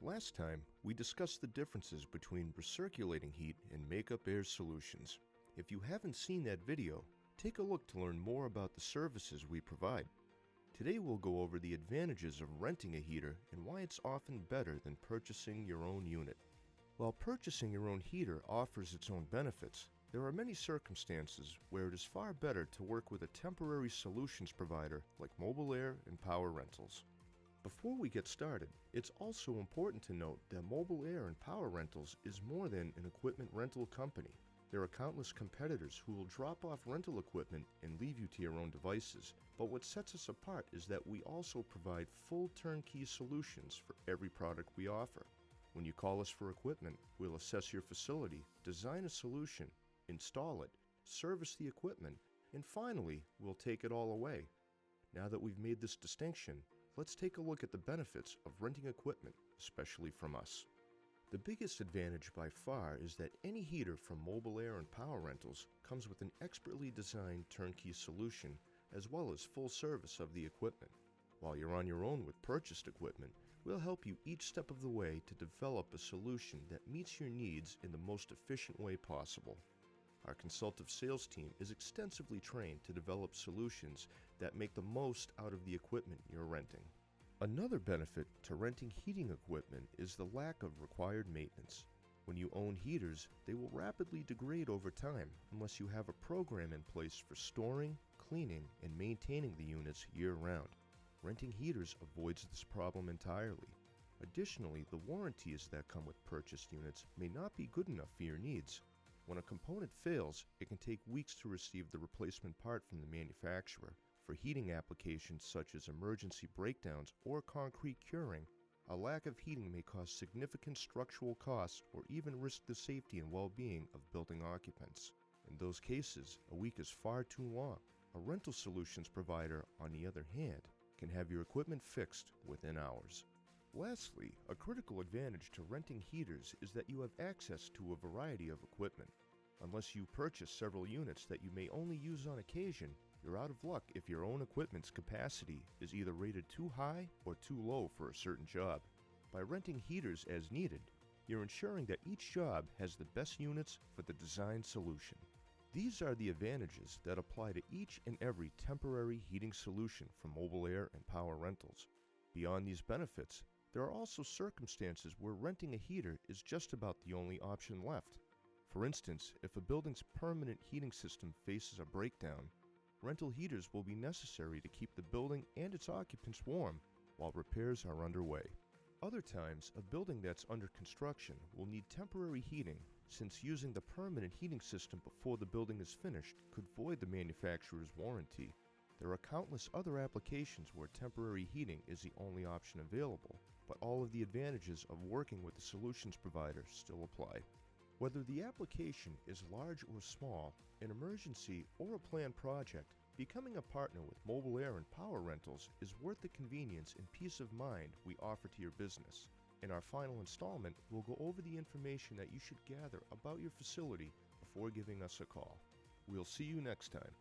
Last time, we discussed the differences between recirculating heat and Makeup Air solutions. If you haven't seen that video, take a look to learn more about the services we provide. Today we'll go over the advantages of renting a heater and why it's often better than purchasing your own unit. While purchasing your own heater offers its own benefits, there are many circumstances where it is far better to work with a temporary solutions provider like Mobile Air and Power Rentals. Before we get started, it's also important to note that Mobile Air and Power Rentals is more than an equipment rental company. There are countless competitors who will drop off rental equipment and leave you to your own devices, but what sets us apart is that we also provide full turnkey solutions for every product we offer. When you call us for equipment, we'll assess your facility, design a solution, install it, service the equipment, and finally, we'll take it all away. Now that we've made this distinction, let's take a look at the benefits of renting equipment, especially from us. The biggest advantage by far is that any heater from Mobile Air and Power Rentals comes with an expertly designed turnkey solution as well as full service of the equipment. While you're on your own with purchased equipment, we'll help you each step of the way to develop a solution that meets your needs in the most efficient way possible. Our consultative sales team is extensively trained to develop solutions that make the most out of the equipment you're renting. Another benefit to renting heating equipment is the lack of required maintenance. When you own heaters, they will rapidly degrade over time unless you have a program in place for storing, cleaning, and maintaining the units year-round. Renting heaters avoids this problem entirely. Additionally, the warranties that come with purchased units may not be good enough for your needs. When a component fails, it can take weeks to receive the replacement part from the manufacturer. For heating applications such as emergency breakdowns or concrete curing, a lack of heating may cause significant structural costs or even risk the safety and well-being of building occupants. In those cases, a week is far too long. A rental solutions provider, on the other hand, can have your equipment fixed within hours. Lastly, a critical advantage to renting heaters is that you have access to a variety of equipment. Unless you purchase several units that you may only use on occasion, you're out of luck if your own equipment's capacity is either rated too high or too low for a certain job. By renting heaters as needed, you're ensuring that each job has the best units for the design solution. These are the advantages that apply to each and every temporary heating solution from Mobile Air and Power Rentals. Beyond these benefits, there are also circumstances where renting a heater is just about the only option left. For instance, if a building's permanent heating system faces a breakdown, rental heaters will be necessary to keep the building and its occupants warm while repairs are underway. Other times, a building that's under construction will need temporary heating, since using the permanent heating system before the building is finished could void the manufacturer's warranty. There are countless other applications where temporary heating is the only option available, but all of the advantages of working with the solutions provider still apply. Whether the application is large or small, an emergency or a planned project, becoming a partner with Mobile Air and Power Rentals is worth the convenience and peace of mind we offer to your business. In our final installment, we'll go over the information that you should gather about your facility before giving us a call. We'll see you next time.